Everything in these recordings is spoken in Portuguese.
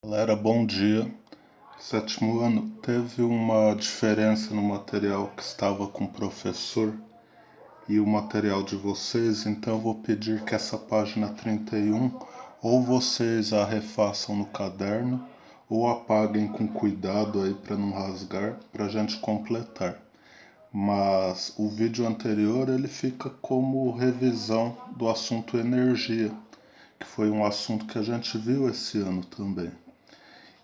Galera, bom dia. Sétimo ano, teve uma diferença no material que estava com o professor e o material de vocês, então eu vou pedir que essa página 31 ou vocês a refaçam no caderno ou apaguem com cuidado aí para não rasgar, para a gente completar. Mas o vídeo anterior ele fica como revisão do assunto energia, que foi um assunto que a gente viu esse ano também.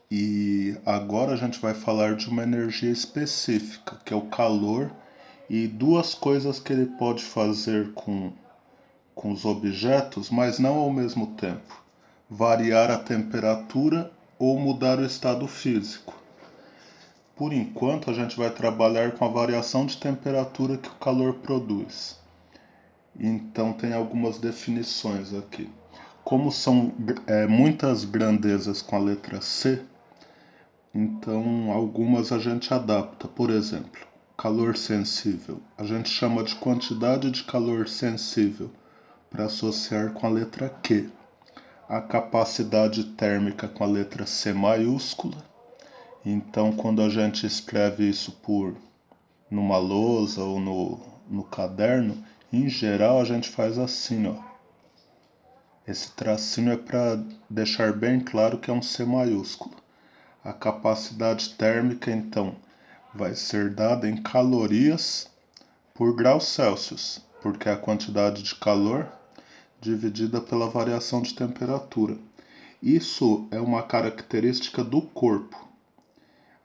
E agora a gente vai falar de uma energia específica, que é o calor, e duas coisas que ele pode fazer com os objetos, mas não ao mesmo tempo: variar a temperatura ou mudar o estado físico. Por enquanto, a gente vai trabalhar com a variação de temperatura que o calor produz. Então, tem algumas definições aqui. Como são muitas grandezas com a letra C, então, algumas a gente adapta. Por exemplo, calor sensível. A gente chama de quantidade de calor sensível para associar com a letra Q. A capacidade térmica com a letra C maiúscula. Então, quando a gente escreve isso numa lousa ou no caderno, em geral a gente faz assim, ó. Esse tracinho é para deixar bem claro que é um C maiúsculo. A capacidade térmica, então, vai ser dada em calorias por graus Celsius, porque é a quantidade de calor dividida pela variação de temperatura. Isso é uma característica do corpo.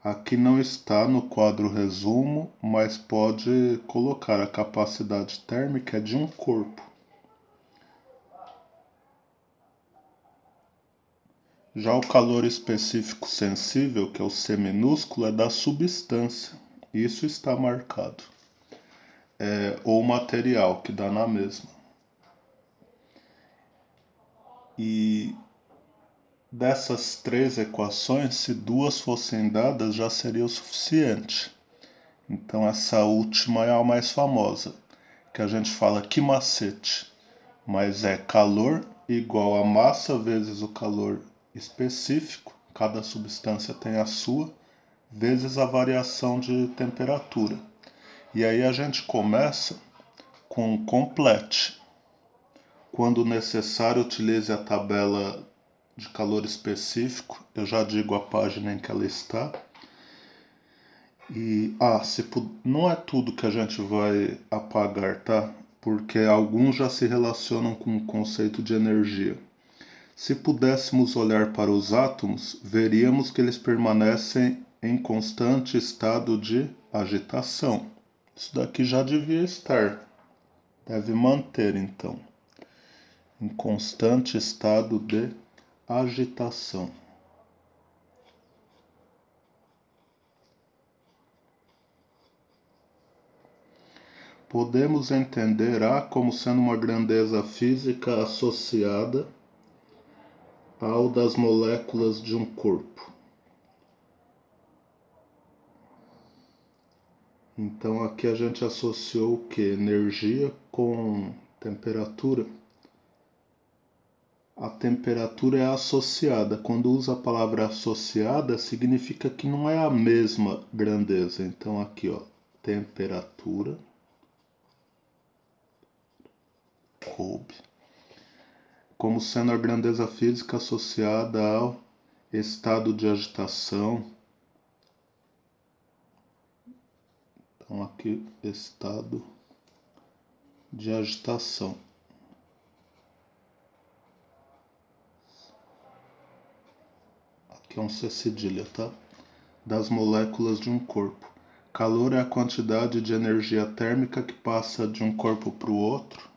Aqui não está no quadro resumo, mas pode colocar a capacidade térmica de um corpo. Já o calor específico sensível, que é o C minúsculo, é da substância. Isso está marcado. Ou material, que dá na mesma. E dessas três equações, se duas fossem dadas, já seria o suficiente. Então essa última é a mais famosa, que a gente fala que macete, mas é calor igual a massa vezes o calor específico, cada substância tem a sua, vezes a variação de temperatura. E aí a gente começa com complete. Quando necessário, utilize a tabela de calor específico. Eu já digo a página em que ela está. E não é tudo que a gente vai apagar, tá? Porque alguns já se relacionam com o conceito de energia. Se pudéssemos olhar para os átomos, veríamos que eles permanecem em constante estado de agitação. Isso daqui já devia estar. Deve manter, então, em constante estado de agitação. Podemos entender A como sendo uma grandeza física associada ao das moléculas de um corpo. Então aqui a gente associou o que? Energia com temperatura. A temperatura é associada. Quando usa a palavra associada, significa que não é a mesma grandeza. Então aqui, ó, temperatura coube, como sendo a grandeza física associada ao estado de agitação. Então aqui, estado de agitação. Aqui é um C cedilha, tá? Das moléculas de um corpo. Calor é a quantidade de energia térmica que passa de um corpo para o outro.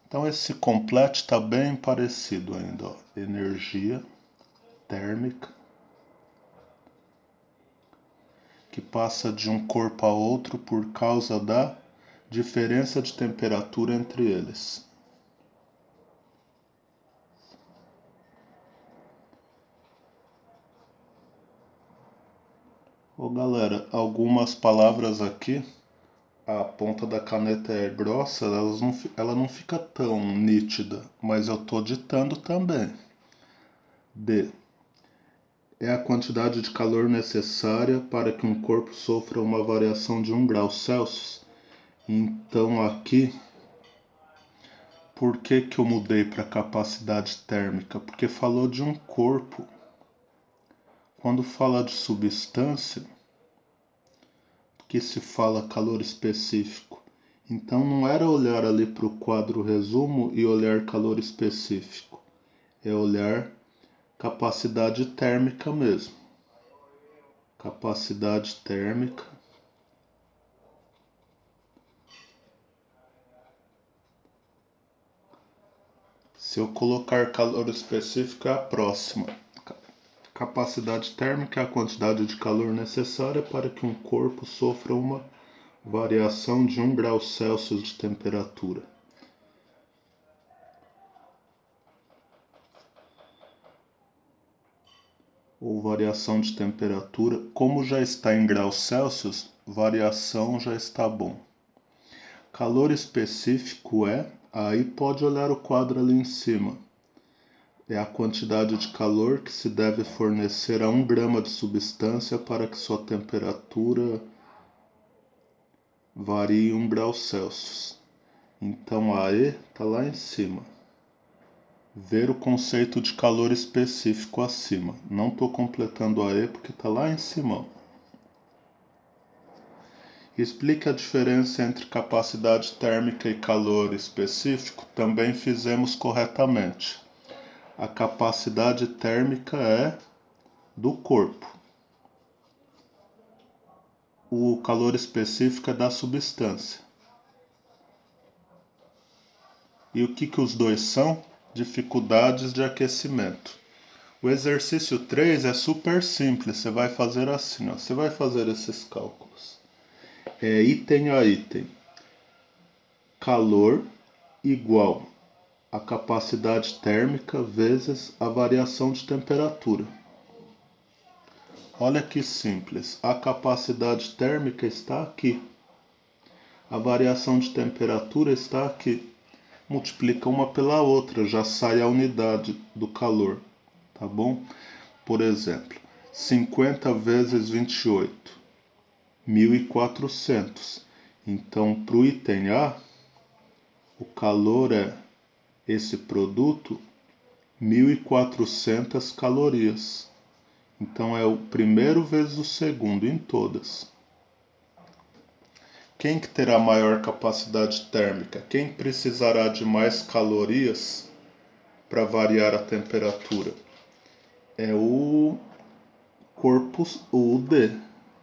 Então esse complete está bem parecido ainda, ó. Energia térmica que passa de um corpo a outro por causa da diferença de temperatura entre eles. Ô galera, algumas palavras aqui, a ponta da caneta é grossa, ela não fica tão nítida, mas eu tô ditando também. D. é a quantidade de calor necessária para que um corpo sofra uma variação de 1 grau Celsius. Então aqui, por que eu mudei para capacidade térmica? Porque falou de um corpo. Quando fala de substância, que se fala calor específico. Então não era olhar ali para o quadro resumo e olhar calor específico. É olhar capacidade térmica mesmo. Capacidade térmica. Se eu colocar calor específico, é a próxima. Capacidade térmica é a quantidade de calor necessária para que um corpo sofra uma variação de 1 grau Celsius de temperatura. Ou variação de temperatura. Como já está em graus Celsius, variação já está bom. Calor específico aí pode olhar o quadro ali em cima. É a quantidade de calor que se deve fornecer a 1 grama de substância para que sua temperatura varie 1 grau Celsius. Então a E está lá em cima. Ver o conceito de calor específico acima. Não estou completando a E porque está lá em cima. Explique a diferença entre capacidade térmica e calor específico. Também fizemos corretamente. A capacidade térmica é do corpo. O calor específico é da substância. E o que os dois são? Dificuldades de aquecimento. O exercício 3 é super simples. Você vai fazer assim, ó. Você vai fazer esses cálculos. Item a item. Calor igual a capacidade térmica vezes a variação de temperatura. Olha que simples. A capacidade térmica está aqui. A variação de temperatura está aqui. Multiplica uma pela outra, já sai a unidade do calor, tá bom? Por exemplo, 50 vezes 28, 1400. Então, para o item A, o calor é esse produto 1400 calorias. Então é o primeiro vezes o segundo em todas. Quem que terá maior capacidade térmica? Quem precisará de mais calorias para variar a temperatura? É o corpo, o D.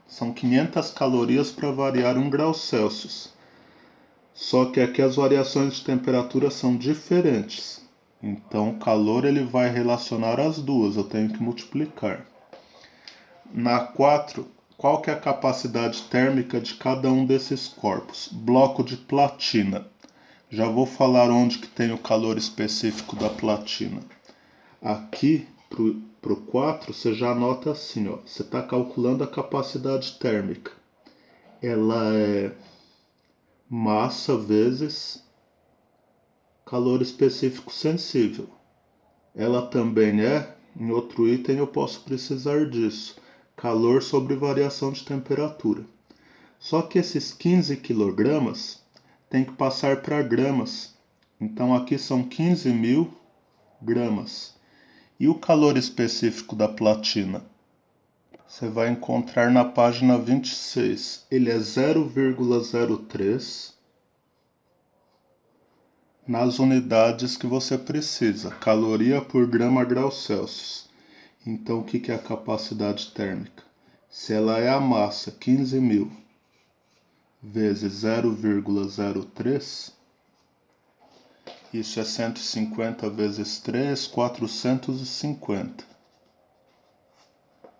São 500 calorias para variar 1 grau Celsius. Só que aqui as variações de temperatura são diferentes. Então o calor ele vai relacionar as duas, eu tenho que multiplicar. Na 4, qual que é a capacidade térmica de cada um desses corpos? Bloco de platina. Já vou falar onde que tem o calor específico da platina. Aqui, para o 4, você já anota assim, ó. Você está calculando a capacidade térmica. Ela é massa vezes calor específico sensível. Ela também em outro item eu posso precisar disso, calor sobre variação de temperatura. Só que esses 15 kg tem que passar para gramas. Então aqui são 15.000 gramas. E o calor específico da platina? Você vai encontrar na página 26. Ele é 0,03 nas unidades que você precisa. Caloria por grama grau Celsius. Então o que é a capacidade térmica? Se ela é a massa 15.000 vezes 0,03, isso é 150 vezes 3, 450.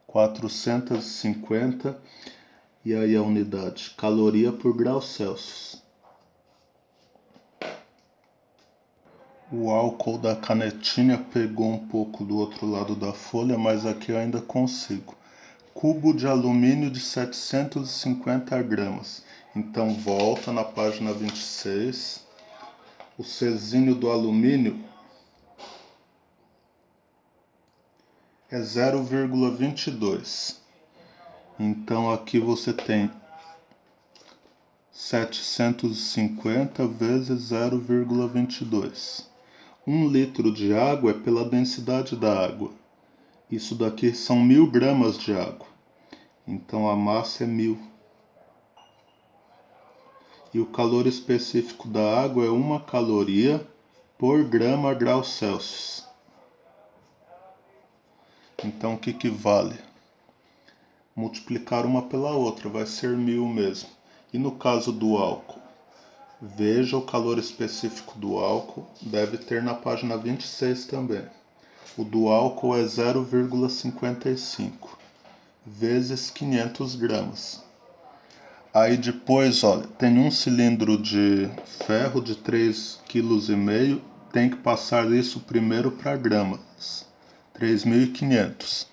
450, e aí a unidade, caloria por grau Celsius. O álcool da canetinha pegou um pouco do outro lado da folha, mas aqui eu ainda consigo. Cubo de alumínio de 750 gramas. Então volta na página 26. O Czinho do alumínio é 0,22. Então aqui você tem 750 vezes 0,22. 1 litro de água é pela densidade da água. Isso daqui são 1000 gramas de água. Então a massa é 1000. E o calor específico da água é 1 caloria por grama graus Celsius. Então o que vale? Multiplicar uma pela outra, vai ser 1000 mesmo. E no caso do álcool? Veja o calor específico do álcool, deve ter na página 26 também. O do álcool é 0,55 vezes 500 gramas. Aí depois, olha, tem um cilindro de ferro de 3,5 kg, tem que passar isso primeiro para gramas, 3.500.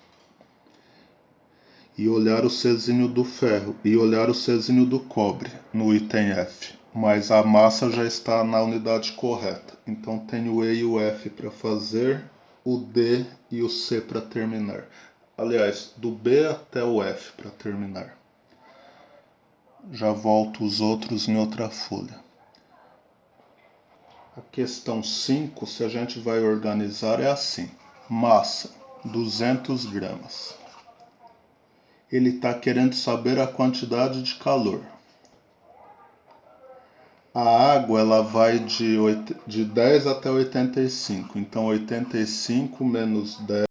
E olhar o Czinho do ferro e olhar o Czinho do cobre no item F. Mas a massa já está na unidade correta. Então tem o E e o F para fazer, o D e o C para terminar. Aliás, do B até o F para terminar. Já volto os outros em outra folha. A questão 5, se a gente vai organizar, é assim. Massa, 200 gramas. Ele está querendo saber a quantidade de calor. A água ela vai de 10 até 85. Então 85 menos 10